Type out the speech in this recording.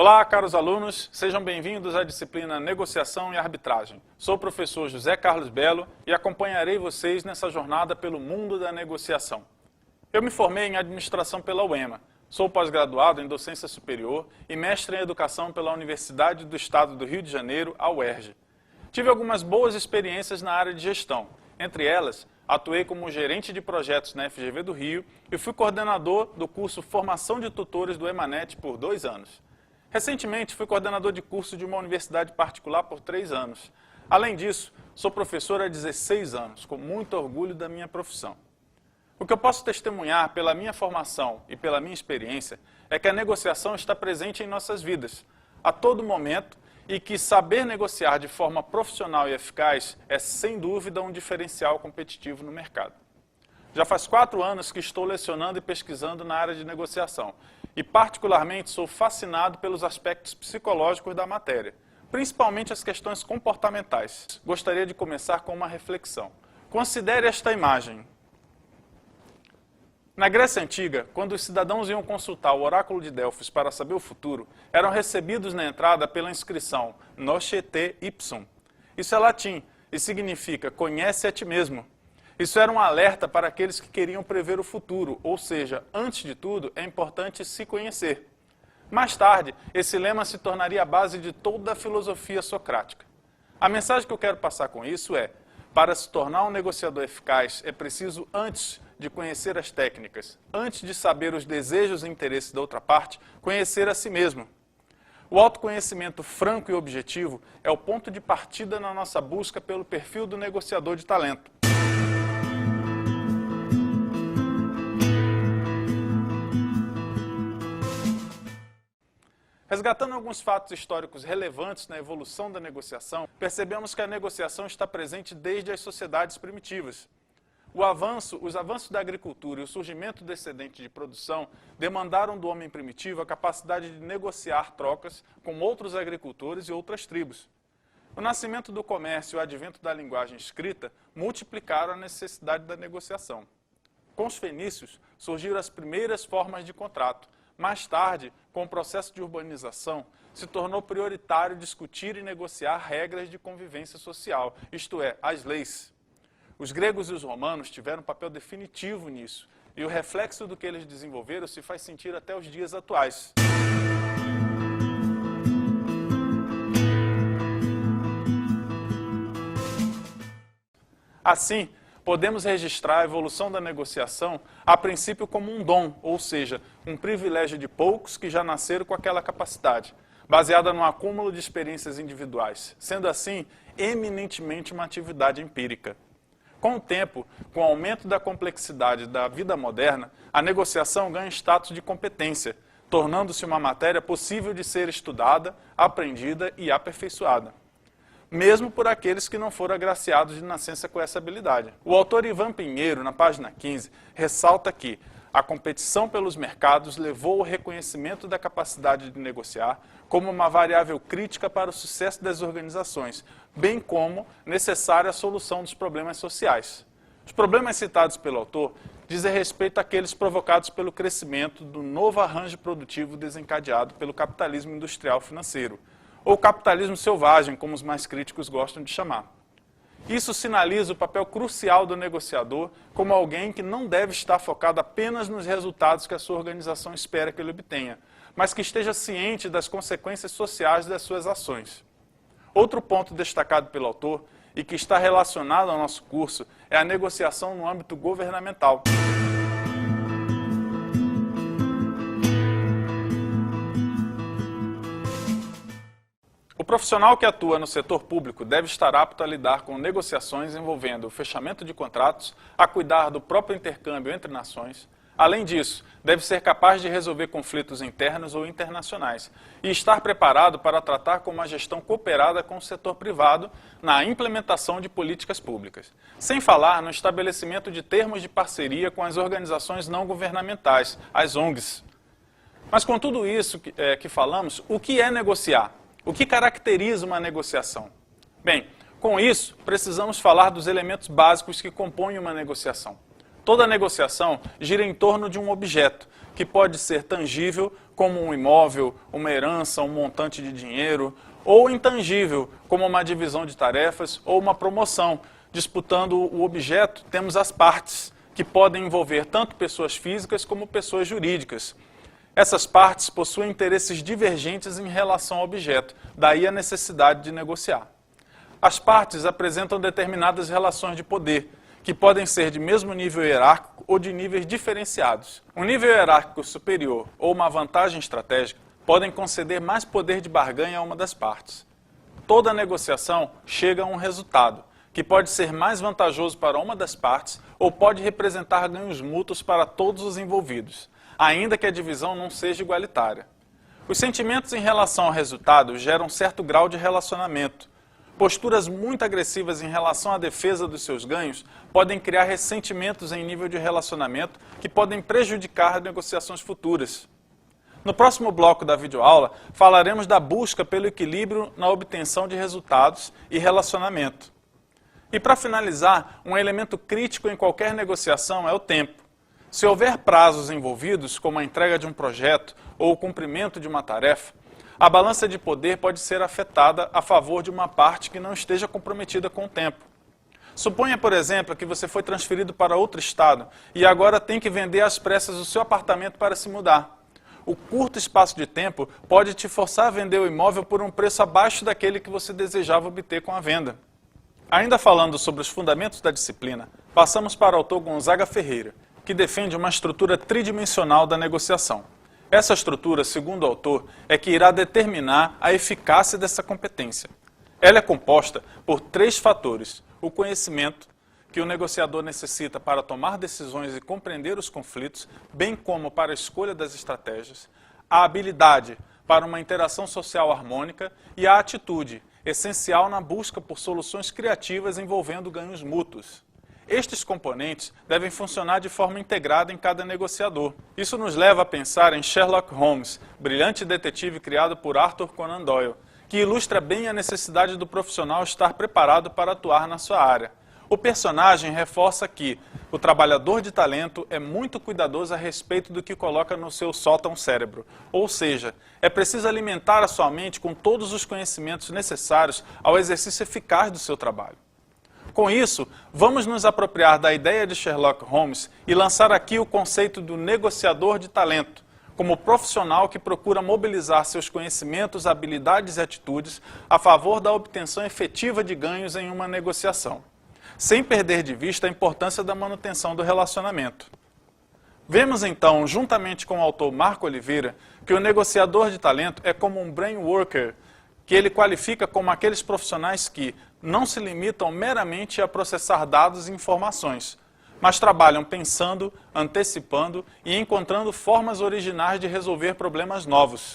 Olá, caros alunos, sejam bem-vindos à disciplina Negociação e Arbitragem. Sou o professor José Carlos Belo e acompanharei vocês nessa jornada pelo mundo da negociação. Eu me formei em Administração pela UEMA, sou pós-graduado em Docência Superior e mestre em Educação pela Universidade do Estado do Rio de Janeiro, a UERJ. Tive algumas boas experiências na área de gestão, entre elas, atuei como gerente de projetos na FGV do Rio e fui coordenador do curso Formação de Tutores do EMANET por 2 anos. Recentemente, fui coordenador de curso de uma universidade particular por 3 anos. Além disso, sou professor há 16 anos, com muito orgulho da minha profissão. O que eu posso testemunhar pela minha formação e pela minha experiência é que a negociação está presente em nossas vidas, a todo momento, e que saber negociar de forma profissional e eficaz é, sem dúvida, um diferencial competitivo no mercado. Já faz 4 anos que estou lecionando e pesquisando na área de negociação e, particularmente, sou fascinado pelos aspectos psicológicos da matéria, principalmente as questões comportamentais. Gostaria de começar com uma reflexão. Considere esta imagem. Na Grécia Antiga, quando os cidadãos iam consultar o oráculo de Delfos para saber o futuro, eram recebidos na entrada pela inscrição Noce te ipsum. Isso é latim e significa conhece a ti mesmo. Isso era um alerta para aqueles que queriam prever o futuro, ou seja, antes de tudo, é importante se conhecer. Mais tarde, esse lema se tornaria a base de toda a filosofia socrática. A mensagem que eu quero passar com isso é, para se tornar um negociador eficaz, é preciso, antes de conhecer as técnicas, antes de saber os desejos e interesses da outra parte, conhecer a si mesmo. O autoconhecimento franco e objetivo é o ponto de partida na nossa busca pelo perfil do negociador de talento. Resgatando alguns fatos históricos relevantes na evolução da negociação, percebemos que a negociação está presente desde as sociedades primitivas. Os avanços da agricultura e o surgimento do excedente de produção demandaram do homem primitivo a capacidade de negociar trocas com outros agricultores e outras tribos. O nascimento do comércio e o advento da linguagem escrita multiplicaram a necessidade da negociação. Com os fenícios, surgiram as primeiras formas de contrato. Mais tarde, com o processo de urbanização, se tornou prioritário discutir e negociar regras de convivência social, isto é, as leis. Os gregos e os romanos tiveram um papel definitivo nisso, e o reflexo do que eles desenvolveram se faz sentir até os dias atuais. Assim, podemos registrar a evolução da negociação, a princípio como um dom, ou seja, um privilégio de poucos que já nasceram com aquela capacidade, baseada no acúmulo de experiências individuais, sendo assim, eminentemente uma atividade empírica. Com o tempo, com o aumento da complexidade da vida moderna, a negociação ganha status de competência, tornando-se uma matéria possível de ser estudada, aprendida e aperfeiçoada, mesmo por aqueles que não foram agraciados de nascença com essa habilidade. O autor Ivan Pinheiro, na página 15, ressalta que a competição pelos mercados levou ao reconhecimento da capacidade de negociar como uma variável crítica para o sucesso das organizações, bem como necessária a solução dos problemas sociais. Os problemas citados pelo autor dizem respeito àqueles provocados pelo crescimento do novo arranjo produtivo desencadeado pelo capitalismo industrial financeiro, ou capitalismo selvagem, como os mais críticos gostam de chamar. Isso sinaliza o papel crucial do negociador como alguém que não deve estar focado apenas nos resultados que a sua organização espera que ele obtenha, mas que esteja ciente das consequências sociais das suas ações. Outro ponto destacado pelo autor, e que está relacionado ao nosso curso, é a negociação no âmbito governamental. O profissional que atua no setor público deve estar apto a lidar com negociações envolvendo o fechamento de contratos, a cuidar do próprio intercâmbio entre nações. Além disso, deve ser capaz de resolver conflitos internos ou internacionais e estar preparado para tratar com uma gestão cooperada com o setor privado na implementação de políticas públicas, sem falar no estabelecimento de termos de parceria com as organizações não governamentais, as ONGs. Mas com tudo isso que falamos, o que é negociar? O que caracteriza uma negociação? Bem, com isso, precisamos falar dos elementos básicos que compõem uma negociação. Toda negociação gira em torno de um objeto, que pode ser tangível como um imóvel, uma herança, um montante de dinheiro, ou intangível, como uma divisão de tarefas ou uma promoção. Disputando o objeto, temos as partes, que podem envolver tanto pessoas físicas como pessoas jurídicas. Essas partes possuem interesses divergentes em relação ao objeto, daí a necessidade de negociar. As partes apresentam determinadas relações de poder, que podem ser de mesmo nível hierárquico ou de níveis diferenciados. Um nível hierárquico superior ou uma vantagem estratégica podem conceder mais poder de barganha a uma das partes. Toda negociação chega a um resultado, que pode ser mais vantajoso para uma das partes ou pode representar ganhos mútuos para todos os envolvidos, ainda que a divisão não seja igualitária. Os sentimentos em relação ao resultado geram certo grau de relacionamento. Posturas muito agressivas em relação à defesa dos seus ganhos podem criar ressentimentos em nível de relacionamento que podem prejudicar negociações futuras. No próximo bloco da videoaula, falaremos da busca pelo equilíbrio na obtenção de resultados e relacionamento. E para finalizar, um elemento crítico em qualquer negociação é o tempo. Se houver prazos envolvidos, como a entrega de um projeto ou o cumprimento de uma tarefa, a balança de poder pode ser afetada a favor de uma parte que não esteja comprometida com o tempo. Suponha, por exemplo, que você foi transferido para outro estado e agora tem que vender às pressas o seu apartamento para se mudar. O curto espaço de tempo pode te forçar a vender o imóvel por um preço abaixo daquele que você desejava obter com a venda. Ainda falando sobre os fundamentos da disciplina, passamos para o autor Gonzaga Ferreira, que defende uma estrutura tridimensional da negociação. Essa estrutura, segundo o autor, é que irá determinar a eficácia dessa competência. Ela é composta por 3 fatores: o conhecimento, que o negociador necessita para tomar decisões e compreender os conflitos, bem como para a escolha das estratégias, a habilidade para uma interação social harmônica e a atitude, essencial na busca por soluções criativas envolvendo ganhos mútuos. Estes componentes devem funcionar de forma integrada em cada negociador. Isso nos leva a pensar em Sherlock Holmes, brilhante detetive criado por Arthur Conan Doyle, que ilustra bem a necessidade do profissional estar preparado para atuar na sua área. O personagem reforça que o trabalhador de talento é muito cuidadoso a respeito do que coloca no seu sótão cérebro, ou seja, é preciso alimentar a sua mente com todos os conhecimentos necessários ao exercício eficaz do seu trabalho. Com isso, vamos nos apropriar da ideia de Sherlock Holmes e lançar aqui o conceito do negociador de talento, como profissional que procura mobilizar seus conhecimentos, habilidades e atitudes a favor da obtenção efetiva de ganhos em uma negociação, sem perder de vista a importância da manutenção do relacionamento. Vemos então, juntamente com o autor Marco Oliveira, que o negociador de talento é como um brain worker, que ele qualifica como aqueles profissionais que não se limitam meramente a processar dados e informações, mas trabalham pensando, antecipando e encontrando formas originais de resolver problemas novos.